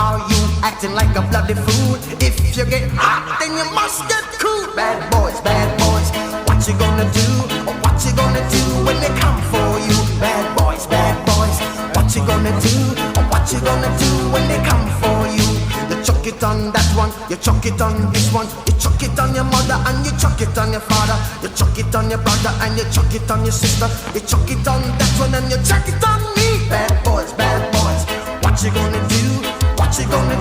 are you acting like a bloody fool? If you get hot, then you must get cool. Bad boys, what you gonna do? Or what you gonna do when they come for you? Bad boys, what you gonna do? Or what you gonna do when they come for you? You chuck it on that one, you chuck it on this one, you chuck it on your mother and you chuck it on your father, you chuck it on your brother and you chuck it on your sister, you chuck it on that one and you chuck it on me. Bad boys, what you gonna do? What you gonna do?